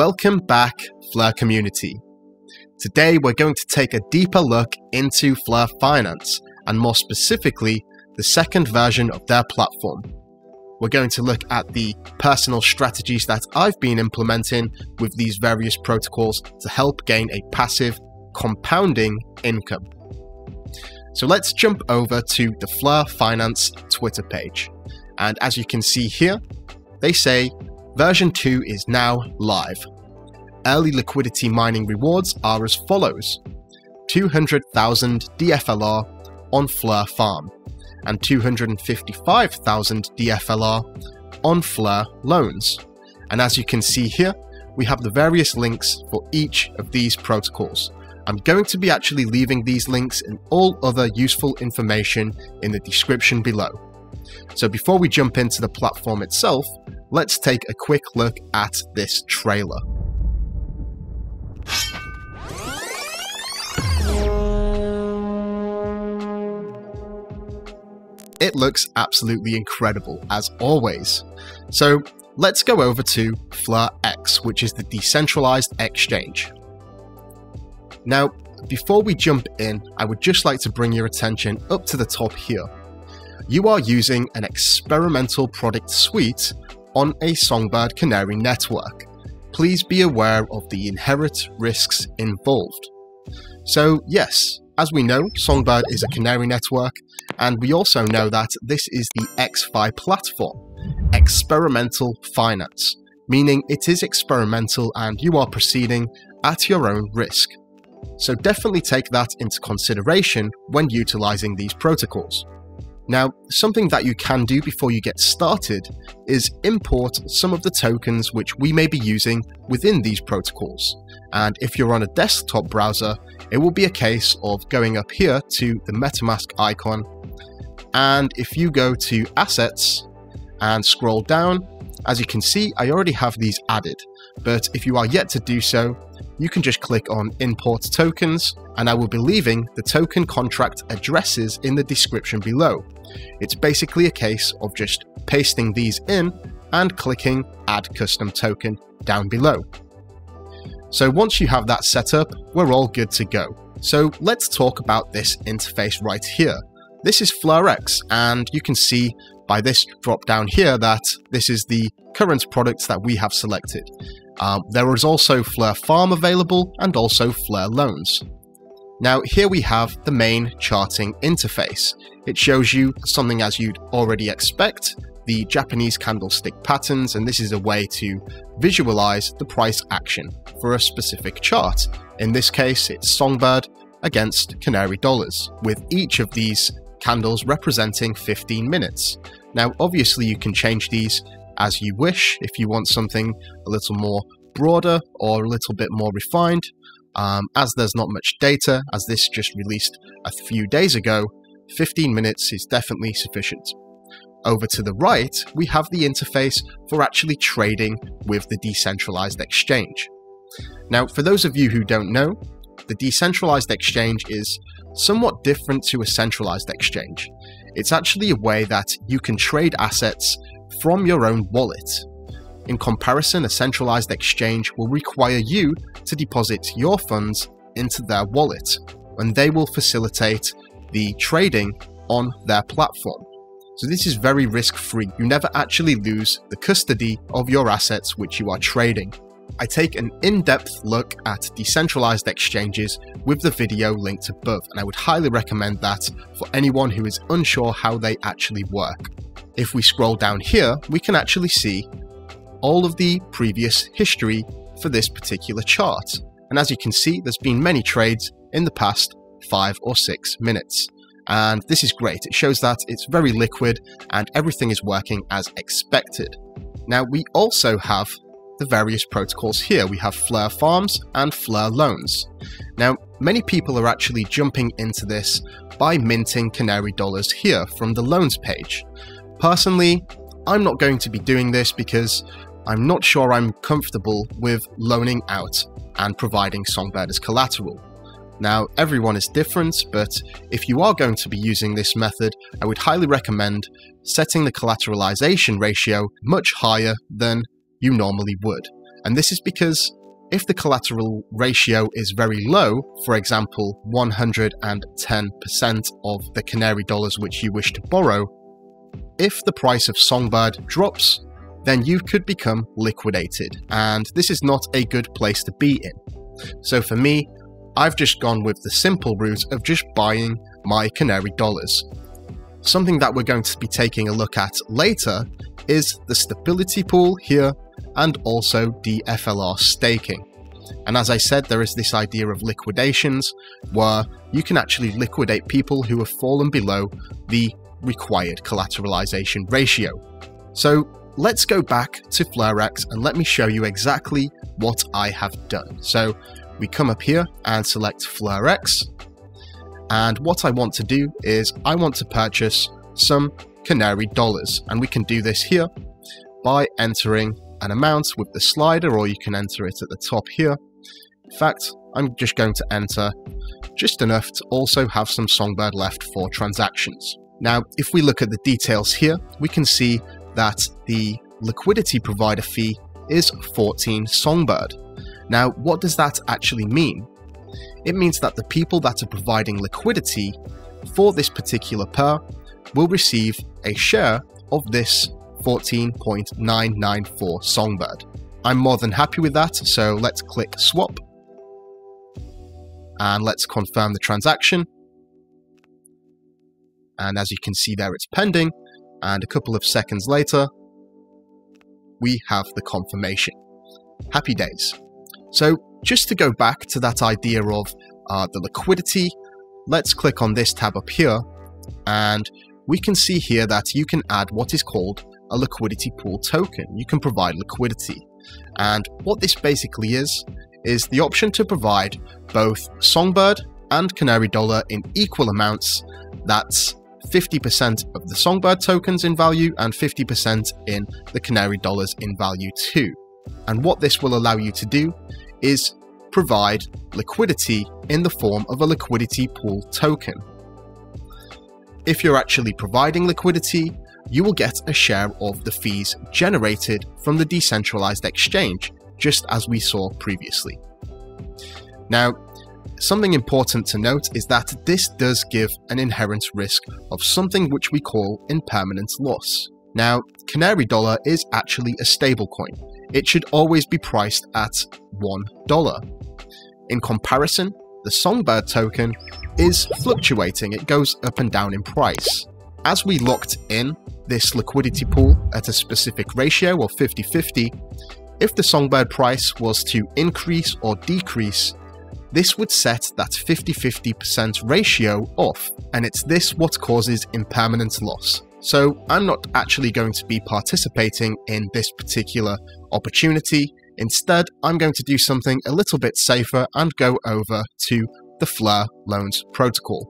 Welcome back, FLR community. Today we're going to take a deeper look into FLR Finance, and more specifically, the second version of their platform. We're going to look at the personal strategies that I've been implementing with these various protocols to help gain a passive, compounding income. So let's jump over to the FLR Finance Twitter page. And as you can see here, they say, version 2 is now live. Early liquidity mining rewards are as follows: 200,000 DFLR on FLR Farm, and 255,000 DFLR on FLR Loans. And as you can see here, we have the various links for each of these protocols. I'm going to be actually leaving these links and all other useful information in the description below. So before we jump into the platform itself, let's take a quick look at this trailer. It looks absolutely incredible, as always. So let's go over to FLRX, which is the decentralized exchange. Now, before we jump in, I would just like to bring your attention up to the top here. You are using an experimental product suite on a Songbird Canary network. Please be aware of the inherent risks involved. So yes, as we know, Songbird is a Canary network, and we also know that this is the XFi platform, experimental finance, meaning it is experimental and you are proceeding at your own risk. So definitely take that into consideration when utilizing these protocols. Now, something that you can do before you get started is import some of the tokens which we may be using within these protocols. And if you're on a desktop browser, it will be a case of going up here to the MetaMask icon. And if you go to Assets and scroll down, as you can see, I already have these added. But if you are yet to do so, you can just click on Import Tokens, and I will be leaving the token contract addresses in the description below. It's basically a case of just pasting these in and clicking Add Custom Token down below. So once you have that set up, we're all good to go. So let's talk about this interface right here. This is FLRX, and you can see by this drop down here that this is the current products that we have selected. There is also FLR Farm available and also FLR Loans. Now here we have the main charting interface. It shows you something as you'd already expect, the Japanese candlestick patterns, and this is a way to visualize the price action for a specific chart. In this case, it's Songbird against Canary dollars, with each of these candles representing 15 minutes. Now obviously you can change these as you wish if you want something a little more broader or a little bit more refined. As there's not much data, as this just released a few days ago, 15 minutes is definitely sufficient. Over to the right, we have the interface for actually trading with the decentralized exchange. Now, for those of you who don't know, the decentralized exchange is somewhat different to a centralized exchange. It's actually a way that you can trade assets from your own wallet. In comparison, a centralized exchange will require you to deposit your funds into their wallet, and they will facilitate the trading on their platform. So this is very risk-free. You never actually lose the custody of your assets which you are trading. I take an in-depth look at decentralized exchanges with the video linked above, and I would highly recommend that for anyone who is unsure how they actually work. If we scroll down here, we can actually see all of the previous history for this particular chart. And as you can see, there's been many trades in the past 5 or 6 minutes. And this is great. It shows that it's very liquid and everything is working as expected. Now, we also have the various protocols here. We have FLR Farms and FLR Loans. Now, many people are actually jumping into this by minting Canary dollars here from the Loans page. Personally, I'm not going to be doing this because I'm not sure I'm comfortable with loaning out and providing Songbird as collateral. Now, everyone is different, but if you are going to be using this method, I would highly recommend setting the collateralization ratio much higher than you normally would. And this is because if the collateral ratio is very low, for example 110% of the Canary dollars which you wish to borrow, if the price of Songbird drops, then you could become liquidated, and this is not a good place to be in. So for me, I've just gone with the simple route of just buying my Canary dollars. Something that we're going to be taking a look at later is the stability pool here and also DFLR staking. And as I said, there is this idea of liquidations where you can actually liquidate people who have fallen below the required collateralization ratio. So let's go back to FLRX and let me show you exactly what I have done. So we come up here and select FLRX, and what I want to do is I want to purchase some Canary dollars, and we can do this here by entering an amount with the slider, or you can enter it at the top here. In fact, I'm just going to enter just enough to also have some Songbird left for transactions. Now, if we look at the details here, we can see that the liquidity provider fee is 14 Songbird. Now, what does that actually mean? It means that the people that are providing liquidity for this particular pair will receive a share of this 14.994 Songbird. I'm more than happy with that, so let's click swap and let's confirm the transaction. And as you can see there, it's pending, and a couple of seconds later we have the confirmation. Happy days. So just to go back to that idea of the liquidity, let's click on this tab up here, and we can see here that you can add what is called a liquidity pool token. You can provide liquidity, and what this basically is the option to provide both Songbird and Canary dollar in equal amounts. That's 50% of the Songbird tokens in value and 50% in the Canary dollars in value too. And what this will allow you to do is provide liquidity in the form of a liquidity pool token. If you're actually providing liquidity, you will get a share of the fees generated from the decentralized exchange, just as we saw previously. Now, something important to note is that this does give an inherent risk of something which we call impermanent loss. Now, Canary dollar is actually a stablecoin. It should always be priced at $1. In comparison, the Songbird token is fluctuating. It goes up and down in price. As we locked in this liquidity pool at a specific ratio of 50-50, if the Songbird price was to increase or decrease, this would set that 50-50% ratio off, and it's this what causes impermanent loss. So I'm not actually going to be participating in this particular opportunity. Instead, I'm going to do something a little bit safer and go over to the FLR Loans protocol.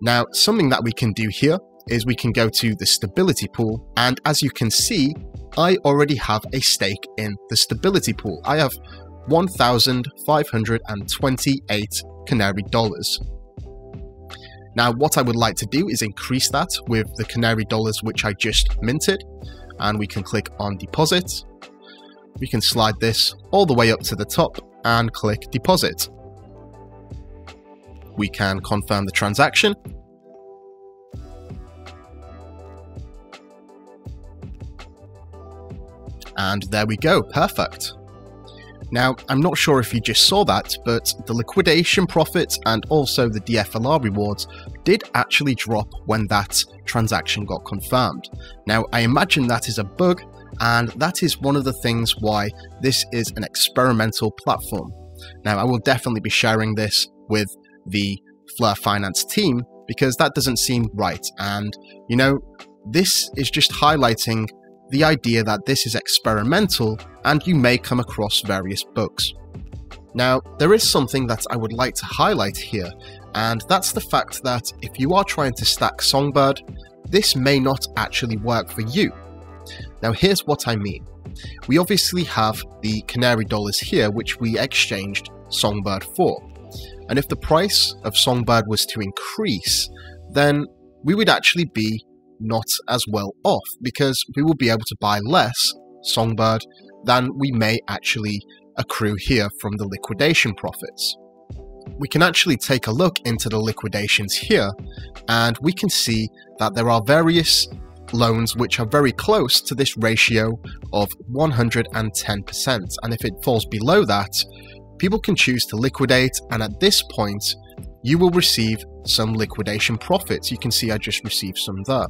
Now, something that we can do here is we can go to the stability pool, and as you can see, I already have a stake in the stability pool. I have 1,528 Canary dollars. Now, what I would like to do is increase that with the Canary dollars which I just minted, and we can click on deposit. We can slide this all the way up to the top and click deposit. We can confirm the transaction. And there we go, perfect. Now, I'm not sure if you just saw that, but the liquidation profits and also the DFLR rewards did actually drop when that transaction got confirmed. Now, I imagine that is a bug, and that is one of the things why this is an experimental platform. Now, I will definitely be sharing this with the FLR Finance team because that doesn't seem right. And, you know, this is just highlighting the idea that this is experimental and you may come across various bugs. Now, there is something that I would like to highlight here, and that's the fact that if you are trying to stack Songbird, this may not actually work for you. Now, here's what I mean. We obviously have the Canary dollars here, which we exchanged Songbird for. And if the price of Songbird was to increase, then we would actually be not as well off, because we will be able to buy less Songbird than we may actually accrue here from the liquidation profits. We can actually take a look into the liquidations here, and we can see that there are various loans which are very close to this ratio of 110%, and if it falls below that, people can choose to liquidate, and at this point you will receive some liquidation profits. You can see I just received some there.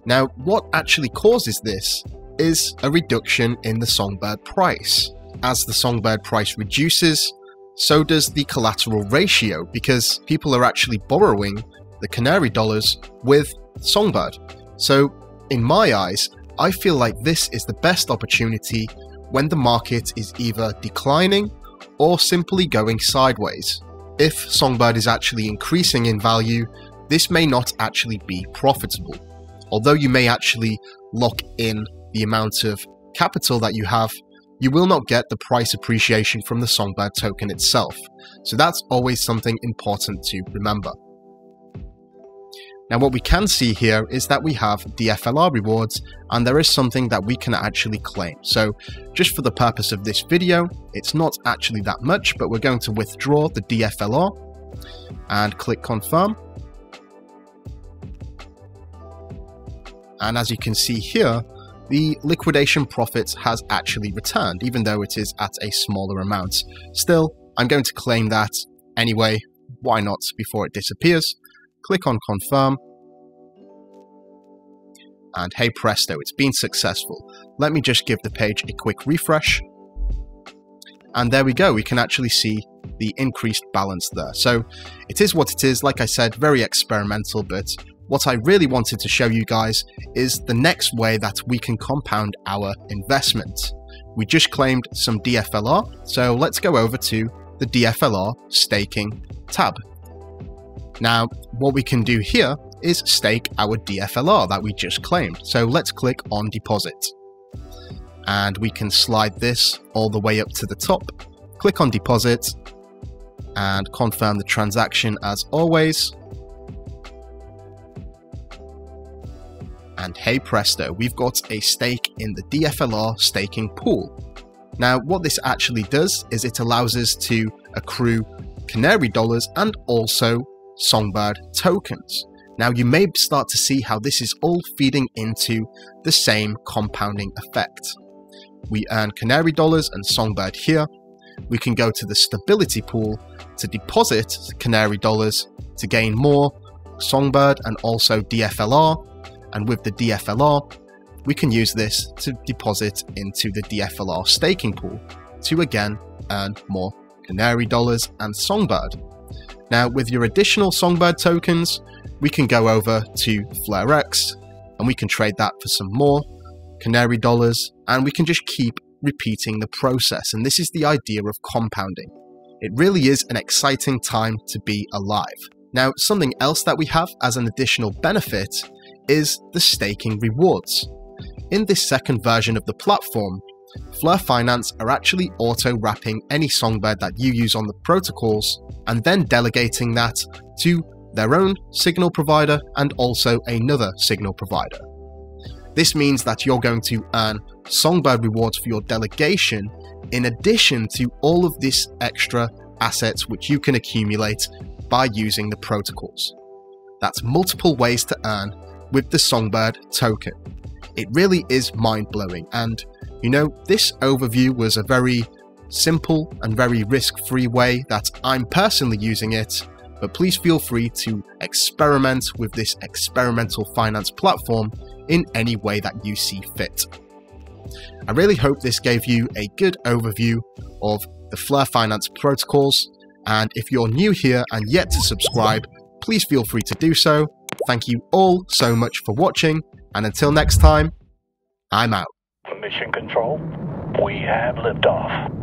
Now, what actually causes this is a reduction in the Songbird price. As the Songbird price reduces, so does the collateral ratio, because people are actually borrowing the Canary dollars with Songbird. So in my eyes, I feel like this is the best opportunity when the market is either declining or simply going sideways. If Songbird is actually increasing in value, this may not actually be profitable. Although you may actually lock in the amount of capital that you have, you will not get the price appreciation from the Songbird token itself. So that's always something important to remember. Now what we can see here is that we have DFLR rewards, and there is something that we can actually claim. So just for the purpose of this video, it's not actually that much, but we're going to withdraw the DFLR and click confirm. And as you can see here, the liquidation profit has actually returned, even though it is at a smaller amount. Still, I'm going to claim that anyway. Why not before it disappears? Click on confirm, and hey presto, it's been successful. Let me just give the page a quick refresh, and there we go. We can actually see the increased balance there. So it is what it is. Like I said, very experimental, but what I really wanted to show you guys is the next way that we can compound our investment. We just claimed some DFLR, so let's go over to the DFLR staking tab. Now, what we can do here is stake our DFLR that we just claimed. So let's click on deposit. And we can slide this all the way up to the top. Click on deposit and confirm the transaction as always. And hey presto, we've got a stake in the DFLR staking pool. Now, what this actually does is it allows us to accrue Canary dollars and also Songbird tokens. Now you may start to see how this is all feeding into the same compounding effect. We earn Canary dollars and Songbird here. We can go to the stability pool to deposit Canary dollars to gain more Songbird and also DFLR. And with the DFLR, we can use this to deposit into the DFLR staking pool to again earn more Canary dollars and Songbird. Now, with your additional Songbird tokens, we can go over to FLRX and we can trade that for some more Canary dollars, and we can just keep repeating the process. And this is the idea of compounding. It really is an exciting time to be alive. Now, something else that we have as an additional benefit is the staking rewards. In this second version of the platform, Fleur Finance are actually auto-wrapping any Songbird that you use on the protocols and then delegating that to their own signal provider and also another signal provider. This means that you're going to earn Songbird rewards for your delegation in addition to all of this extra assets which you can accumulate by using the protocols. That's multiple ways to earn with the Songbird token. It really is mind-blowing, and you know, this overview was a very simple and very risk-free way that I'm personally using it, but please feel free to experiment with this experimental finance platform in any way that you see fit. I really hope this gave you a good overview of the Fleur Finance protocols, and if you're new here and yet to subscribe, please feel free to do so. Thank you all so much for watching, and until next time, I'm out. Mission Control, we have liftoff.